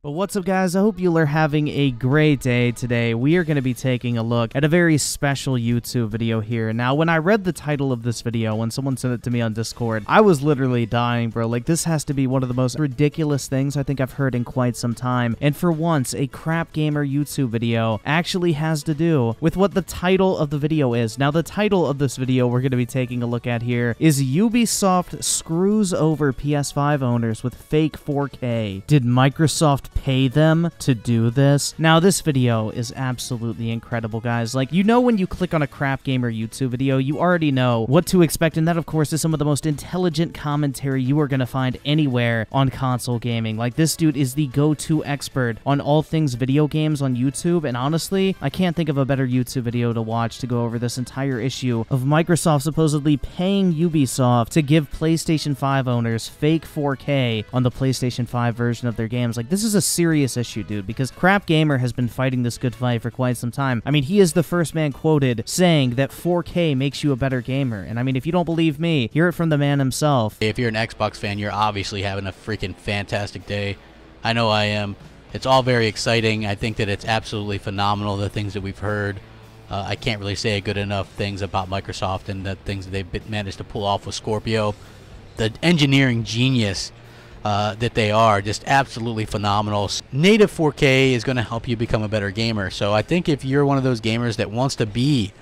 But what's up, guys? I hope you are having a great day today. We are going to be taking a look at a very special YouTube video here. Now, when I read the title of this video, when someone sent it to me on Discord, I was literally dying, bro. Like, this has to be one of the most ridiculous things I think I've heard in quite some time. And for once, a CrapGamer YouTube video actually has to do with what the title of the video is. Now, the title of this video we're going to be taking a look at here is Ubisoft screws over PS5 owners with fake 4K. Did Microsoft pay them to do this? Now, this video is absolutely incredible, guys. Like, you know, when you click on a CrapGamer YouTube video, you already know what to expect, and that, of course, is some of the most intelligent commentary you are going to find anywhere on console gaming. Like, this dude is the go-to expert on all things video games on YouTube, and honestly, I can't think of a better YouTube video to watch to go over this entire issue of Microsoft supposedly paying Ubisoft to give PlayStation 5 owners fake 4K on the PlayStation 5 version of their games. Like, this is a serious issue, dude, because CrapGamer has been fighting this good fight for quite some time. I mean, he is the first man quoted saying that 4K makes you a better gamer. And I mean, if you don't believe me, hear it from the man himself. If you're an Xbox fan, you're obviously having a freaking fantastic day. I know I am. It's all very exciting. I think that it's absolutely phenomenal, the things that we've heard. I can't really say good enough things about Microsoft and the things that they've managed to pull off with Scorpio. The engineering genius that they are, just absolutely phenomenal. Native 4K is going to help you become a better gamer. So I think if you're one of those gamers that wants to be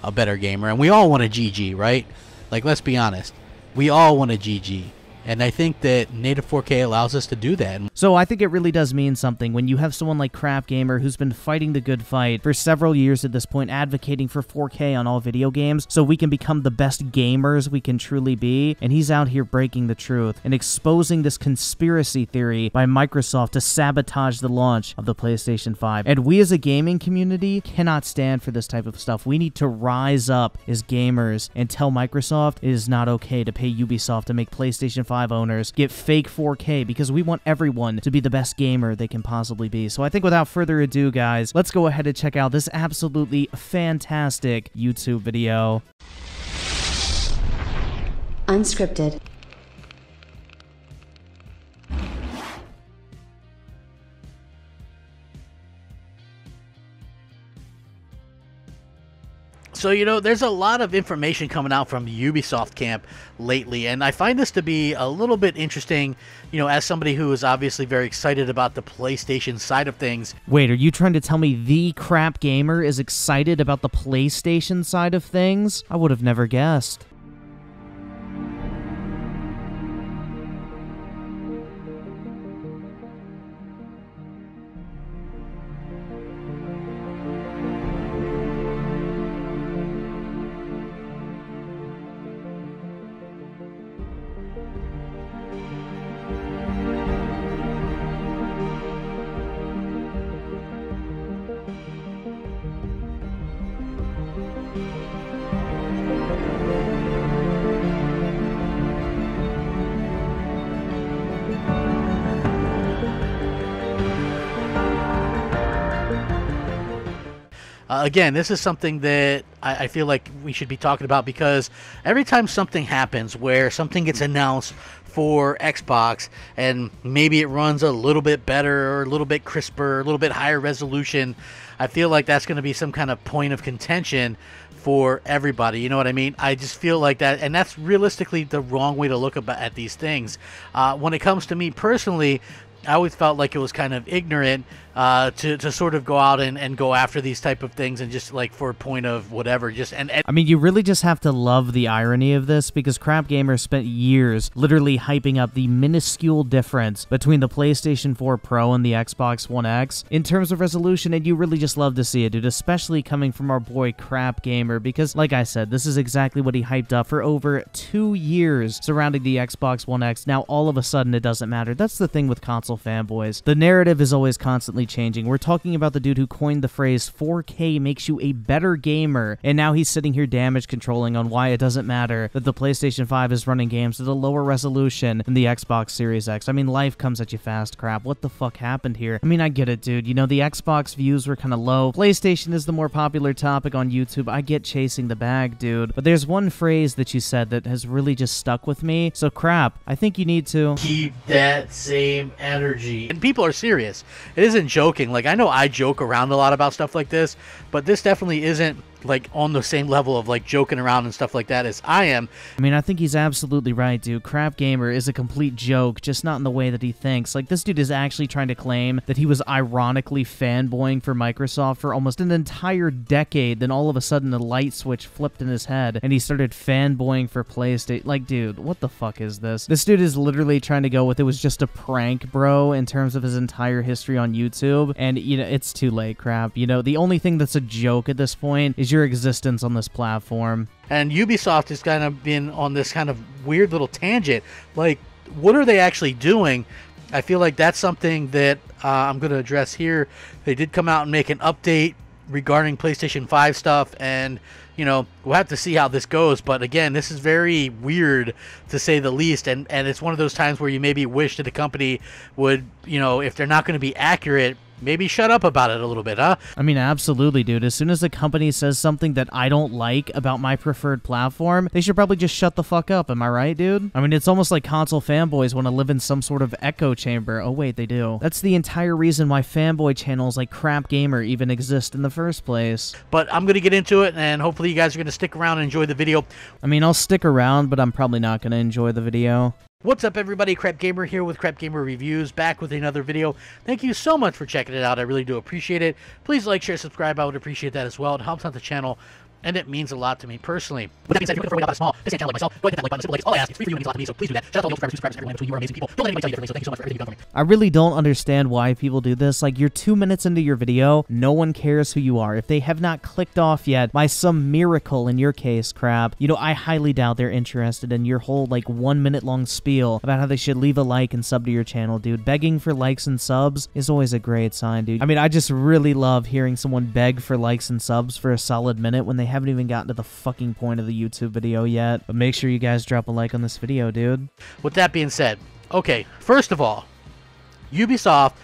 a better gamer, and we all want a GG, right? Like, let's be honest, we all want a GG. And I think that native 4K allows us to do that. So I think it really does mean something when you have someone like CrapGamer who's been fighting the good fight for several years at this point, advocating for 4K on all video games so we can become the best gamers we can truly be. And he's out here breaking the truth and exposing this conspiracy theory by Microsoft to sabotage the launch of the PlayStation 5. And we as a gaming community cannot stand for this type of stuff. We need to rise up as gamers and tell Microsoft it is not okay to pay Ubisoft to make PlayStation 5 owners get fake 4K, because we want everyone to be the best gamer they can possibly be. So I think without further ado, guys, let's go ahead and check out this absolutely fantastic YouTube video. Unscripted. So, you know, there's a lot of information coming out from the Ubisoft camp lately, and I find this to be a little bit interesting, you know, as somebody who is obviously very excited about the PlayStation side of things. Wait, are you trying to tell me the CrapGamer is excited about the PlayStation side of things? I would have never guessed. Again, this is something that I feel like we should be talking about, because every time something happens where something gets announced for Xbox and maybe it runs a little bit better or a little bit crisper, a little bit higher resolution, I feel like that's going to be some kind of point of contention for everybody. You know what I mean? I just feel like that, and that's realistically the wrong way to look at these things. When it comes to me personally, I always felt like it was kind of ignorant to sort of go out and go after these type of things and just like for a point of whatever. Just and I mean, you really just have to love the irony of this, because CrapGamer spent years literally hyping up the minuscule difference between the PlayStation 4 Pro and the Xbox One X in terms of resolution, and you really just love to see it, dude, especially coming from our boy CrapGamer, because like I said, this is exactly what he hyped up for over 2 years surrounding the Xbox One X. Now all of a sudden it doesn't matter. That's the thing with console fanboys. The narrative is always constantly changing. We're talking about the dude who coined the phrase 4K makes you a better gamer, and now he's sitting here damage controlling on why it doesn't matter that the PlayStation 5 is running games at a lower resolution than the Xbox Series X. I mean, life comes at you fast, Crap. What the fuck happened here? I mean, I get it, dude. You know, the Xbox views were kind of low. PlayStation is the more popular topic on YouTube. I get chasing the bag, dude. But there's one phrase that you said that has really just stuck with me. So, Crap, I think you need to keep that same energy energy. And people are serious. It isn't joking. Like, I know I joke around a lot about stuff like this, but this definitely isn't like on the same level of like joking around and stuff like that as I am. I mean, I think he's absolutely right, dude. CrapGamer is a complete joke, just not in the way that he thinks. Like, this dude is actually trying to claim that he was ironically fanboying for Microsoft for almost an entire decade, then all of a sudden a light switch flipped in his head and he started fanboying for PlayStation. Like, dude, what the fuck is this? This dude is literally trying to go with it was just a prank, bro, in terms of his entire history on YouTube. And, you know, it's too late, Crap. You know, the only thing that's a joke at this point is your existence on this platform. And Ubisoft has kind of been on this kind of weird little tangent. Like, what are they actually doing? I feel like that's something that I'm going to address here. They did come out and make an update regarding PlayStation 5 stuff, and, you know, we'll have to see how this goes. But again, this is very weird to say the least, and it's one of those times where you maybe wish that the company would, you know, if they're not going to be accurate, maybe shut up about it a little bit, huh? I mean, absolutely, dude. As soon as a company says something that I don't like about my preferred platform, they should probably just shut the fuck up. Am I right, dude? I mean, it's almost like console fanboys want to live in some sort of echo chamber. Oh, wait, they do. That's the entire reason why fanboy channels like CrapGamer even exist in the first place. But I'm going to get into it, and hopefully you guys are going to stick around and enjoy the video. I mean, I'll stick around, but I'm probably not going to enjoy the video. What's up, everybody? CrapGamer here with CrapgamerReviews, back with another video. Thank you so much for checking it out. I really do appreciate it. Please like, share, subscribe. I would appreciate that as well. It helps out the channel, and it means a lot to me personally. With that being said, if you're looking for a way out of small, this channel like myself, go ahead and hit that like button. Simple like it's all I ask. It's free for you and it means a lot to me, so please do that. Shout out to all the old subscribers, everyone in between. You are amazing people. Don't let anybody tell you differently, so thank you so much for everything you've done for me. I really don't understand why people do this. Like, you're 2 minutes into your video, no one cares who you are. If they have not clicked off yet, by some miracle in your case, Crap, you know, I highly doubt they're interested in your whole, like, 1 minute long spiel about how they should leave a like and sub to your channel, dude. Begging for likes and subs is always a great sign, dude. I mean, I just really love hearing someone beg for likes and subs for a solid minute when they haven't even gotten to the fucking point of the YouTube video yet. But make sure you guys drop a like on this video, dude. With that being said, okay, first of all, Ubisoft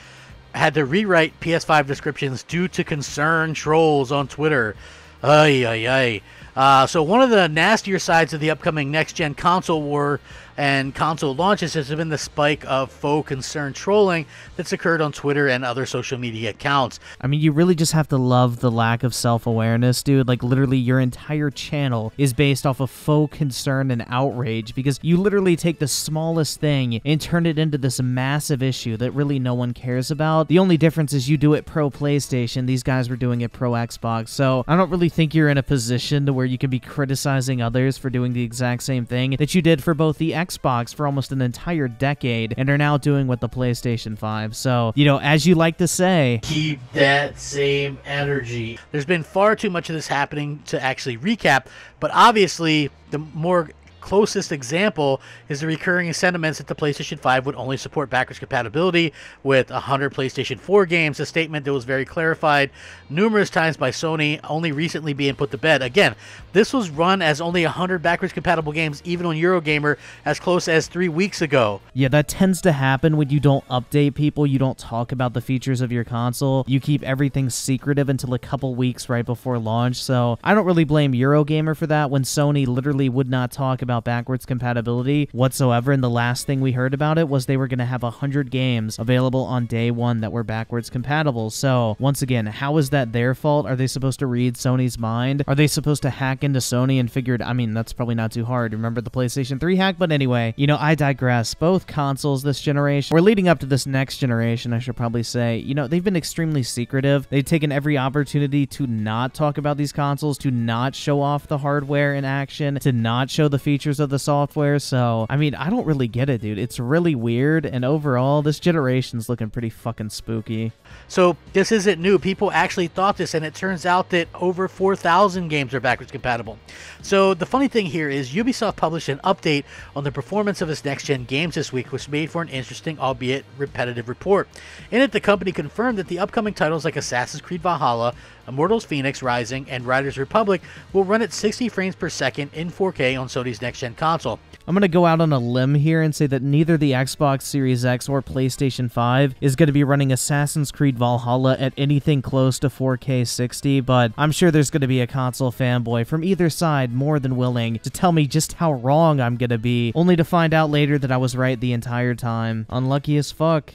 had to rewrite PS5 descriptions due to concerned trolls on Twitter. Ay, ay, ay. So one of the nastier sides of the upcoming next-gen console war and console launches has been the spike of faux concern trolling that's occurred on Twitter and other social media accounts. I mean, you really just have to love the lack of self-awareness, dude. Like, literally, your entire channel is based off of faux concern and outrage because you literally take the smallest thing and turn it into this massive issue that really no one cares about. The only difference is you do it pro PlayStation. These guys were doing it pro Xbox. So I don't really think you're in a position to where you can be criticizing others for doing the exact same thing that you did for both the Xbox for almost an entire decade and are now doing with the PlayStation 5. So, you know, as you like to say, keep that same energy. There's been far too much of this happening to actually recap, but obviously the more closest example is the recurring sentiments that the PlayStation 5 would only support backwards compatibility with 100 PlayStation 4 games, a statement that was very clarified numerous times by Sony, only recently being put to bed. Again, this was run as only 100 backwards compatible games, even on Eurogamer, as close as 3 weeks ago. Yeah, that tends to happen when you don't update people, you don't talk about the features of your console, you keep everything secretive until a couple weeks right before launch, so I don't really blame Eurogamer for that when Sony literally would not talk about backwards compatibility whatsoever, and the last thing we heard about it was they were going to have 100 games available on day one that were backwards compatible. So once again, how is that their fault? Are they supposed to read Sony's mind? Are they supposed to hack into Sony and figured, I mean, that's probably not too hard. Remember the PlayStation 3 hack? But anyway, you know, I digress. Both consoles this generation, or leading up to this next generation, I should probably say, you know, they've been extremely secretive. They've taken every opportunity to not talk about these consoles, to not show off the hardware in action, to not show the features of the software. So I mean, I don't really get it, dude. It's really weird, and overall this generation's looking pretty fucking spooky. So this isn't new. People actually thought this, and it turns out that over 4,000 games are backwards compatible. So the funny thing here is Ubisoft published an update on the performance of its next-gen games this week, which made for an interesting, albeit repetitive report. In it, the company confirmed that the upcoming titles like Assassin's Creed Valhalla, Immortals Phoenix Rising, and Riders Republic will run at 60 frames per second in 4K on Sony's next-gen console. I'm going to go out on a limb here and say that neither the Xbox Series X or PlayStation 5 is going to be running Assassin's Creed Valhalla at anything close to 4K 60, but I'm sure there's going to be a console fanboy from either side more than willing to tell me just how wrong I'm going to be, only to find out later that I was right the entire time. Unlucky as fuck.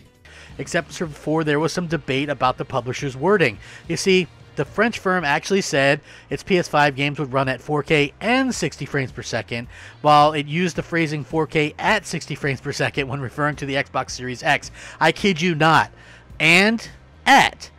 except for there was some debate about the publisher's wording. You see, the French firm actually said its PS5 games would run at 4K and 60 frames per second, while it used the phrasing 4K at 60 frames per second when referring to the Xbox Series X. I kid you not. And at.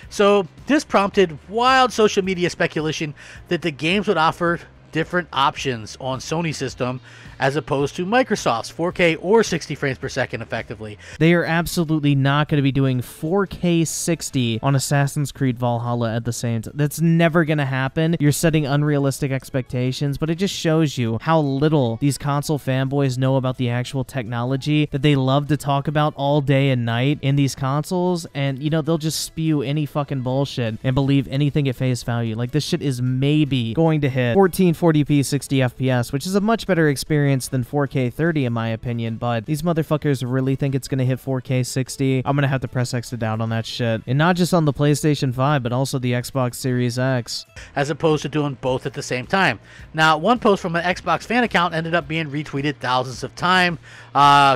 So this prompted wild social media speculation that the games would offer different options on Sony's system as opposed to Microsoft's 4K or 60 frames per second effectively. They are absolutely not going to be doing 4K 60 on Assassin's Creed Valhalla at the same time. That's never going to happen. You're setting unrealistic expectations, but it just shows you how little these console fanboys know about the actual technology that they love to talk about all day and night in these consoles, and, you know, they'll just spew any fucking bullshit and believe anything at face value. Like, this shit is maybe going to hit 1440p 60 FPS, which is a much better experience than 4K 30 in my opinion, but these motherfuckers really think it's gonna hit 4K 60. I'm gonna have to press X to doubt on that shit. And not just on the PlayStation 5, but also the Xbox Series X. As opposed to doing both at the same time. Now, one post from an Xbox fan account ended up being retweeted thousands of times.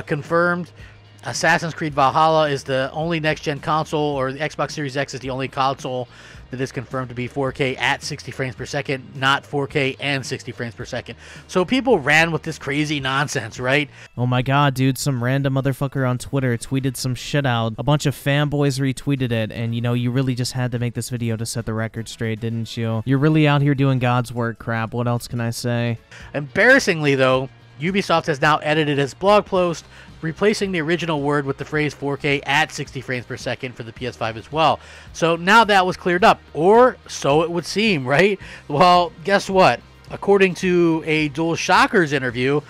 Confirmed, Assassin's Creed Valhalla is the only next-gen console, or the Xbox Series X is the only console that is confirmed to be 4K at 60 frames per second, not 4K and 60 frames per second. So people ran with this crazy nonsense, right? Oh my god, dude, some random motherfucker on Twitter tweeted some shit out. A bunch of fanboys retweeted it, and, you know, you really just had to make this video to set the record straight, didn't you? You're really out here doing God's work, crap. What else can I say? Embarrassingly, though, Ubisoft has now edited its blog post, replacing the original word with the phrase 4K at 60 frames per second for the PS5 as well. So now that was cleared up, or so it would seem, right? Well, guess what? According to a DualShockers interview,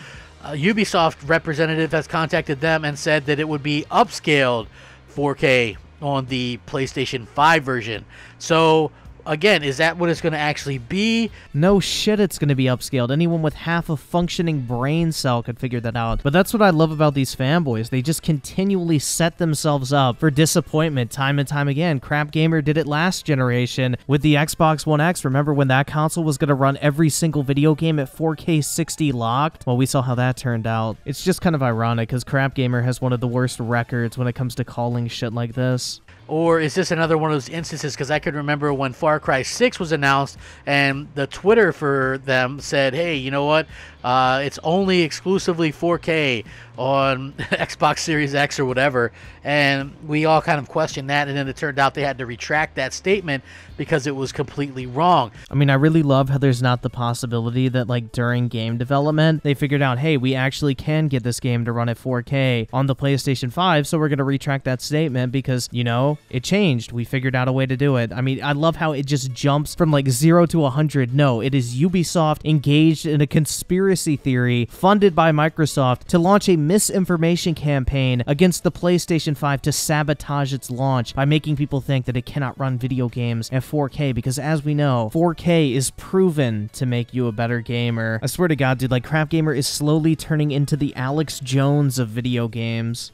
Ubisoft representative has contacted them and said that it would be upscaled 4K on the PlayStation 5 version. So again, is that what it's going to actually be? No shit, it's going to be upscaled. Anyone with half a functioning brain cell could figure that out. But that's what I love about these fanboys. They just continually set themselves up for disappointment time and time again. CrapGamer did it last generation with the Xbox One X. Remember when that console was going to run every single video game at 4K 60 locked? Well, we saw how that turned out. It's just kind of ironic because CrapGamer has one of the worst records when it comes to calling shit like this. Or is this another one of those instances? Because I could remember when Far Cry 6 was announced and the Twitter for them said, hey, you know what? It's only exclusively 4K on Xbox Series X or whatever. And we all kind of questioned that. And then it turned out they had to retract that statement because it was completely wrong. I mean, I really love how there's not the possibility that, like, during game development, they figured out, hey, we actually can get this game to run at 4K on the PlayStation 5, so we're going to retract that statement because, you know, it changed. We figured out a way to do it. I mean, I love how it just jumps from, like, 0 to 100. No, it is Ubisoft engaged in a conspiracy theory funded by Microsoft to launch a misinformation campaign against the PlayStation 5 to sabotage its launch by making people think that it cannot run video games at 4K, because as we know, 4K is proven to make you a better gamer. I swear to God, dude, like, CrapGamer is slowly turning into the Alex Jones of video games.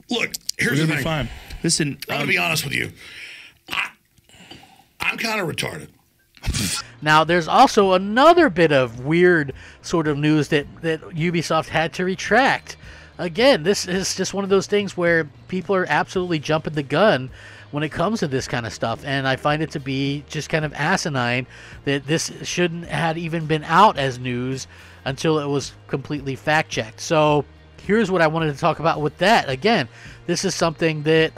Look, here's the thing. Fine. Listen, I'm gonna be honest with you. I'm kind of retarded. Now, there's also another bit of weird sort of news that Ubisoft had to retract. Again, this is just one of those things where people are absolutely jumping the gun when it comes to this kind of stuff, and I find it to be just kind of asinine that this shouldn't have even been out as news until it was completely fact-checked. So here's what I wanted to talk about with that. Again, this is something that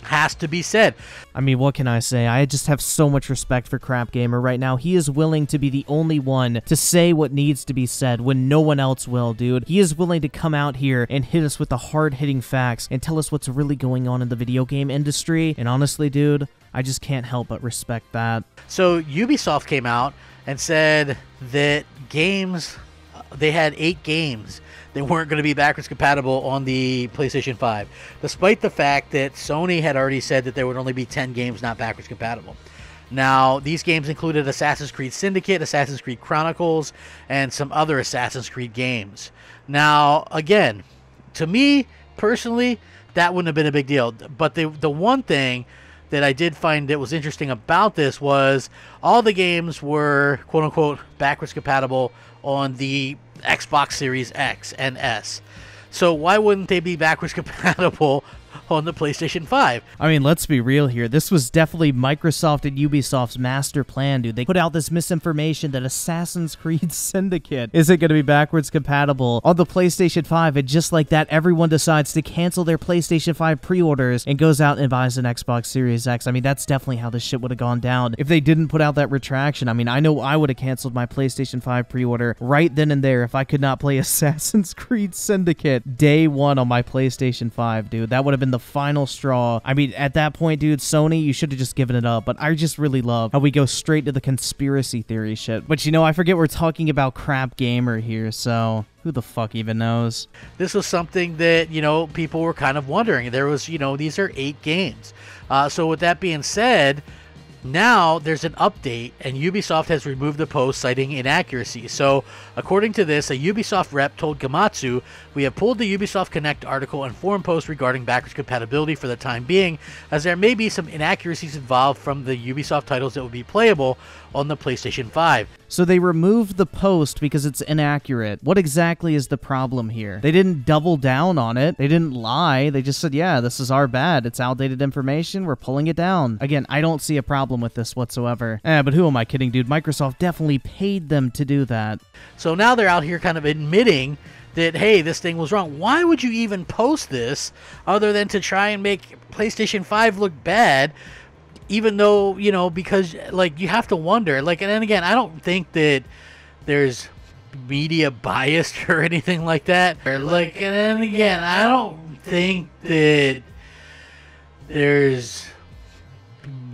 has to be said. I mean, what can I say? I just have so much respect for CrapGamer right now. He is willing to be the only one to say what needs to be said when no one else will, dude. He is willing to come out here and hit us with the hard-hitting facts and tell us what's really going on in the video game industry. And honestly, dude, I just can't help but respect that. So Ubisoft came out and said that games, they had 8 games that weren't going to be backwards compatible on the PlayStation 5, despite the fact that Sony had already said that there would only be 10 games not backwards compatible. Now, these games included Assassin's Creed Syndicate, Assassin's Creed Chronicles, and some other Assassin's Creed games. Now, again, to me, personally, that wouldn't have been a big deal. But the one thing that I did find that was interesting about this was all the games were, quote-unquote, backwards compatible on the Xbox Series X and S. So why wouldn't they be backwards compatible on the PlayStation 5? I mean, let's be real here. This was definitely Microsoft and Ubisoft's master plan, dude. They put out this misinformation that Assassin's Creed Syndicate isn't going to be backwards compatible on the PlayStation 5, and just like that, everyone decides to cancel their PlayStation 5 pre-orders and goes out and buys an Xbox Series X. I mean, that's definitely how this shit would have gone down if they didn't put out that retraction. I mean, I know I would have canceled my PlayStation 5 pre-order right then and there if I could not play Assassin's Creed Syndicate day one on my PlayStation 5, dude. That would have been the final straw. I mean, at that point, dude, Sony, you should have just given it up. But I just really love how we go straight to the conspiracy theory shit. But you know, I forget we're talking about CrapGamer here, so who the fuck even knows? This was something that, you know, people were kind of wondering. There was, you know, these are 8 games. So with that being said, now there's an update, and Ubisoft has removed the post citing inaccuracies. So according to this, a Ubisoft rep told Gamatsu, "We have pulled the Ubisoft Connect article and forum post regarding backwards compatibility for the time being, as there may be some inaccuracies involved from the Ubisoft titles that will be playable on the PlayStation 5. So they removed the post because it's inaccurate. What exactly is the problem here? They didn't double down on it. They didn't lie. They just said, yeah, this is our bad. It's outdated information. We're pulling it down. Again, I don't see a problem with this whatsoever. But who am I kidding, dude? Microsoft definitely paid them to do that. So now they're out here kind of admitting that, hey, this thing was wrong. Why would you even post this other than to try and make PlayStation 5 look bad? Even though, you know, because, like, you have to wonder, like, and then again, I don't think that there's media bias or anything like that. Or, like, and then again, I don't think that there's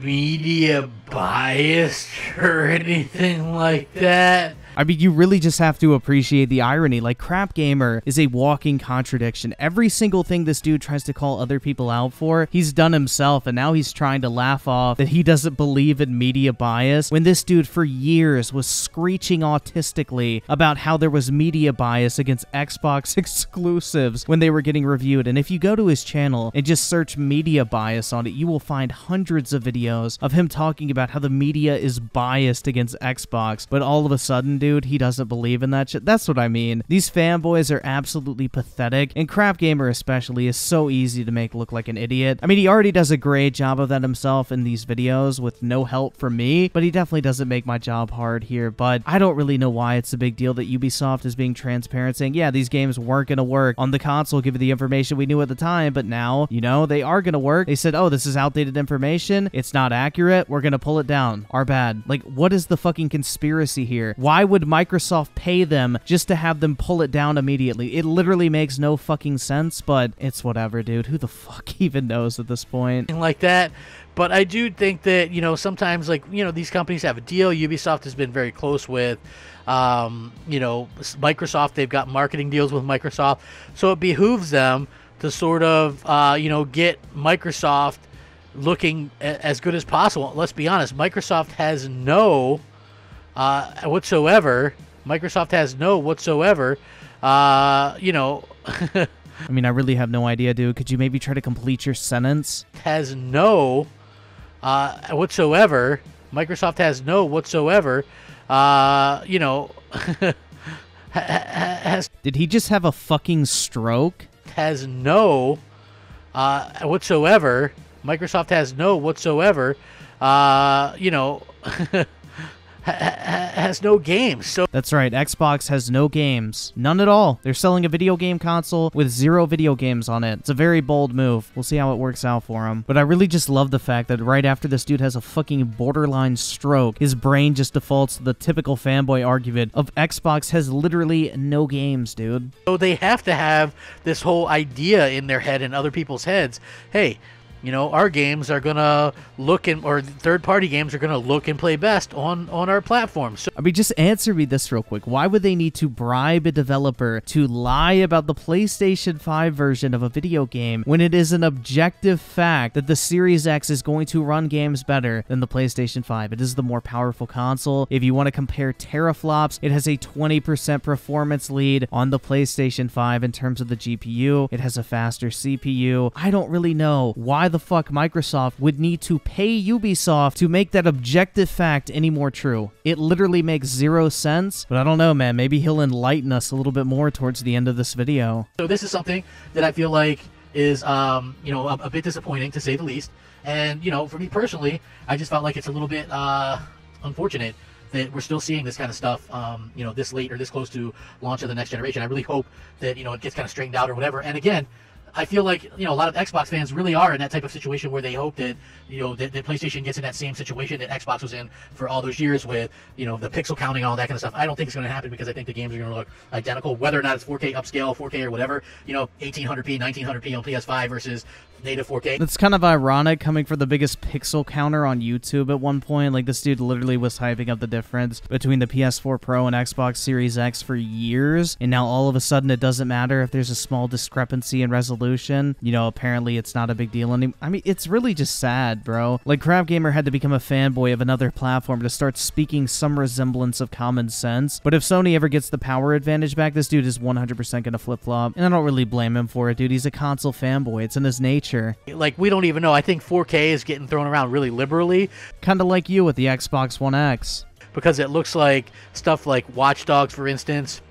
media bias or anything like that. I mean, you really just have to appreciate the irony. Like, CrapGamer is a walking contradiction. Every single thing this dude tries to call other people out for, he's done himself, and now he's trying to laugh off that he doesn't believe in media bias, when this dude for years was screeching autistically about how there was media bias against Xbox exclusives when they were getting reviewed. And if you go to his channel and just search media bias on it, you will find hundreds of videos of him talking about how the media is biased against Xbox, but all of a sudden, dude, he doesn't believe in that shit. That's what I mean. These fanboys are absolutely pathetic, and CrapGamer especially is so easy to make look like an idiot. I mean, he already does a great job of that himself in these videos with no help from me, but he definitely doesn't make my job hard here. But I don't really know why it's a big deal that Ubisoft is being transparent, saying, yeah, these games weren't going to work on the console given the information we knew at the time, but now, you know, they are going to work. They said, oh, this is outdated information. It's not accurate. We're going to pull it down. Our bad. Like, what is the fucking conspiracy here? Why would Microsoft pay them just to have them pull it down immediately? It literally makes no fucking sense, but it's whatever, dude. Who the fuck even knows at this point? Like that. But I do think that, you know, sometimes, like, you know, these companies have a deal. Ubisoft has been very close with, you know, Microsoft. They've got marketing deals with Microsoft. So it behooves them to sort of, you know, get Microsoft looking as good as possible. Let's be honest. Microsoft has no whatsoever. Microsoft has no whatsoever, you know. I mean, I really have no idea, dude. Could you maybe try to complete your sentence? Has no whatsoever. Microsoft has no whatsoever, you know. Did he just have a fucking stroke? Has no whatsoever. Microsoft has no whatsoever, you know. Has no games. So that's right, Xbox has no games. None at all. They're selling a video game console with 0 video games on it. It's a very bold move. We'll see how it works out for him. But I really just love the fact that right after this dude has a fucking borderline stroke, his brain just defaults to the typical fanboy argument of Xbox has literally no games, dude. So they have to have this whole idea in their head and other people's heads. Hey, you know, our games are going to look or third-party games are going to look and play best on our platform. So, I mean, just answer me this real quick. Why would they need to bribe a developer to lie about the PlayStation 5 version of a video game when it is an objective fact that the Series X is going to run games better than the PlayStation 5? It is the more powerful console. If you want to compare teraflops, it has a 20% performance lead on the PlayStation 5 in terms of the GPU. It has a faster CPU. I don't really know why the the fuck Microsoft would need to pay Ubisoft to make that objective fact any more true. It literally makes zero sense, but I don't know, man. Maybe he'll enlighten us a little bit more towards the end of this video. So this is something that I feel like is, you know, a bit disappointing, to say the least. And, you know, for me personally, I just felt like it's a little bit unfortunate that we're still seeing this kind of stuff, you know, this late or this close to launch of the next generation. I really hope that, you know, it gets kind of straightened out or whatever. And again, I feel like, you know, a lot of Xbox fans really are in that type of situation where they hope that, you know, that PlayStation gets in that same situation that Xbox was in for all those years with, you know, the pixel counting, all that kind of stuff. I don't think it's going to happen because I think the games are going to look identical, whether or not it's 4K upscale, 4K or whatever, you know, 1800p, 1900p on PS5 versus native 4K. That's kind of ironic coming from the biggest pixel counter on YouTube at one point. Like, this dude literally was hyping up the difference between the PS4 Pro and Xbox Series X for years, and now all of a sudden it doesn't matter if there's a small discrepancy in resolution. You know, apparently it's not a big deal anymore. I mean, it's really just sad, bro. Like, CrapGamer had to become a fanboy of another platform to start speaking some resemblance of common sense. But if Sony ever gets the power advantage back, this dude is 100% gonna flip-flop, and I don't really blame him for it, dude. He's a console fanboy. It's in his nature. Like, we don't even know. I think 4K is getting thrown around really liberally. Kind of like you with the Xbox One X. Because it looks like stuff like Watch Dogs, for instance,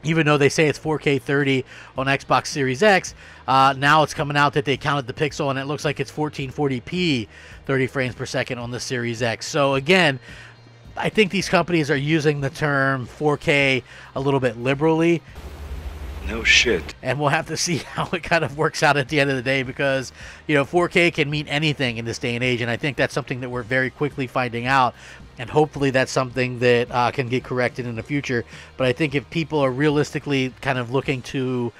even though they say it's 4K 30 on Xbox Series X, now it's coming out that they counted the pixel and it looks like it's 1440p 30 frames per second on the Series X. So again, I think these companies are using the term 4K a little bit liberally. No shit. And we'll have to see how it kind of works out at the end of the day because, you know, 4K can mean anything in this day and age, and I think that's something that we're very quickly finding out, and hopefully that's something that can get corrected in the future. But I think if people are realistically kind of looking to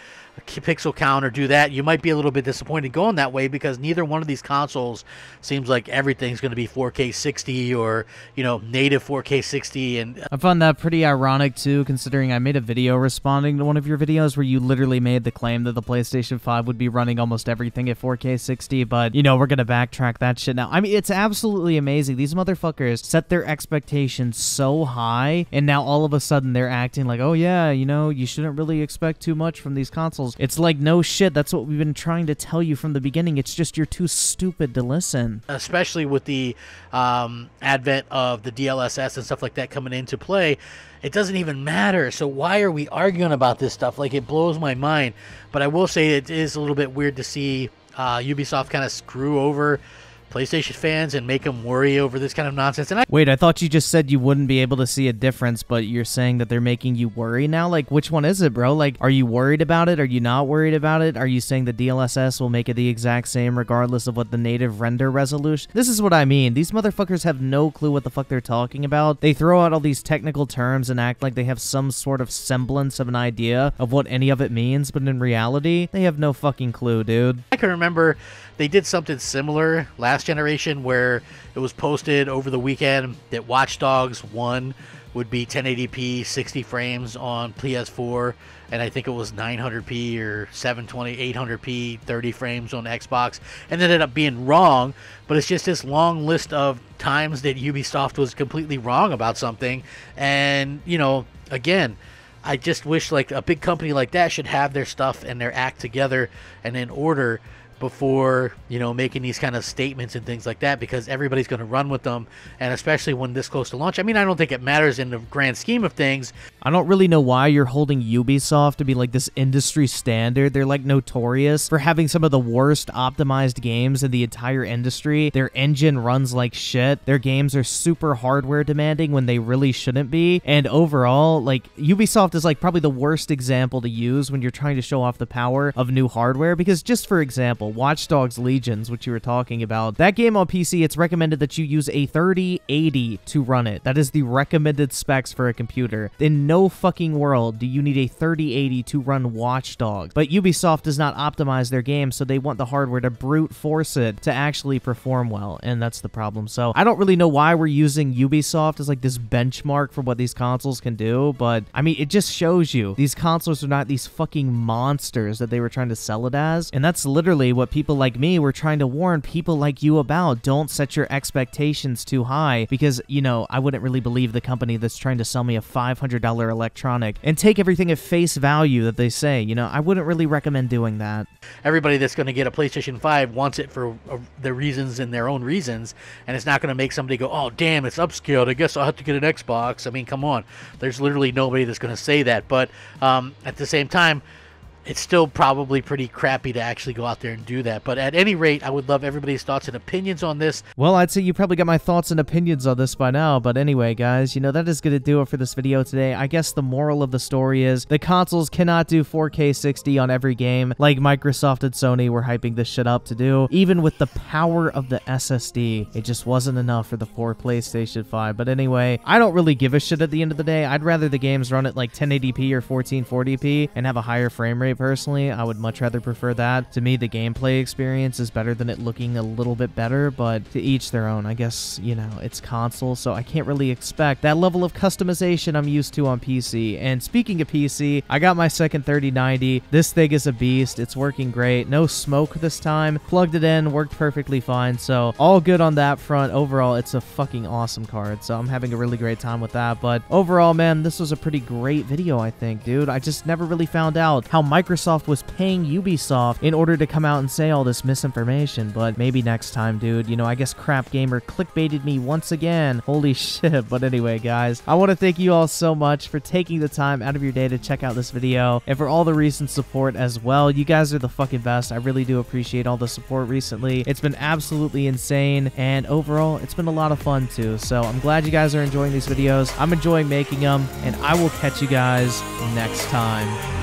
pixel count or do that, you might be a little bit disappointed going that way because neither one of these consoles seems like everything's going to be 4K 60 or, you know, native 4K 60. And I found that pretty ironic too, considering I made a video responding to one of your videos where you literally made the claim that the PlayStation 5 would be running almost everything at 4K 60, but, you know, we're gonna backtrack that shit now. I mean, it's absolutely amazing. These motherfuckers set their expectations so high, and now all of a sudden they're acting like, oh yeah, you know, you shouldn't really expect too much from these consoles. It's like, no shit, that's what we've been trying to tell you from the beginning. It's just you're too stupid to listen. Especially with the advent of the DLSS and stuff like that coming into play, it doesn't even matter. So why are we arguing about this stuff? Like, it blows my mind. But I will say it is a little bit weird to see Ubisoft kind of screw over PlayStation fans and make them worry over this kind of nonsense. And Wait, I thought you just said you wouldn't be able to see a difference, but you're saying that they're making you worry now? Like, which one is it, bro? Like, are you worried about it? Are you not worried about it? Are you saying the DLSS will make it the exact same regardless of what the native render resolution? This is what I mean. These motherfuckers have no clue what the fuck they're talking about. They throw out all these technical terms and act like they have some sort of semblance of an idea of what any of it means, but in reality, they have no fucking clue, dude. I can remember they did something similar last generation where it was posted over the weekend that Watch Dogs 1 would be 1080p 60 frames on PS4, and I think it was 900p or 720 800p 30 frames on Xbox, and it ended up being wrong. But it's just this long list of times that Ubisoft was completely wrong about something. And, you know, again, I just wish like a big company like that should have their stuff and their act together and in order before, you know, making these kind of statements and things like that, because everybody's going to run with them, and especially when this close to launch. I mean, I don't think it matters in the grand scheme of things. I don't really know why you're holding Ubisoft to be like this industry standard. They're like notorious for having some of the worst optimized games in the entire industry. Their engine runs like shit. Their games are super hardware demanding when they really shouldn't be. And overall, like, Ubisoft is like probably the worst example to use when you're trying to show off the power of new hardware, because just for example, Watch Dogs Legions, which you were talking about, that game on PC, it's recommended that you use a 3080 to run it. That is the recommended specs for a computer. In no fucking world do you need a 3080 to run Watch Dogs. But Ubisoft does not optimize their game, so they want the hardware to brute force it to actually perform well, and that's the problem. So I don't really know why we're using Ubisoft as like this benchmark for what these consoles can do, but I mean, it just shows you these consoles are not these fucking monsters that they were trying to sell it as, and that's literally what people like me were trying to warn people like you about. Don't set your expectations too high, because, you know, I wouldn't really believe the company that's trying to sell me a $500 electronic and take everything at face value that they say. You know, I wouldn't really recommend doing that. Everybody that's going to get a PlayStation 5 wants it for their reasons and their own reasons, and it's not going to make somebody go, oh, damn, it's upscaled, I guess I'll have to get an Xbox. I mean, come on. There's literally nobody that's going to say that, but at the same time, it's still probably pretty crappy to actually go out there and do that. But at any rate, I would love everybody's thoughts and opinions on this. Well, I'd say you probably got my thoughts and opinions on this by now. But anyway, guys, you know, that is going to do it for this video today. I guess the moral of the story is the consoles cannot do 4K 60 on every game like Microsoft and Sony were hyping this shit up to do. Even with the power of the SSD, it just wasn't enough for the poor PlayStation 5. But anyway, I don't really give a shit at the end of the day. I'd rather the games run at like 1080p or 1440p and have a higher frame rate. Personally, I would much rather prefer that. To me, the gameplay experience is better than it looking a little bit better, but to each their own. I guess, you know, it's console, so I can't really expect that level of customization I'm used to on PC. And speaking of PC, I got my second 3090. This thing is a beast. It's working great. No smoke this time. Plugged it in, worked perfectly fine, so all good on that front. Overall, it's a fucking awesome card, so I'm having a really great time with that. But overall, man, this was a pretty great video, I think, dude. I just never really found out how Microsoft was paying Ubisoft in order to come out and say all this misinformation, but maybe next time, dude. You know, I guess CrapGamer clickbaited me once again. Holy shit. But anyway, guys, I want to thank you all so much for taking the time out of your day to check out this video, and for all the recent support as well. You guys are the fucking best. I really do appreciate all the support recently. It's been absolutely insane, and overall, it's been a lot of fun too. So I'm glad you guys are enjoying these videos. I'm enjoying making them, and I will catch you guys next time.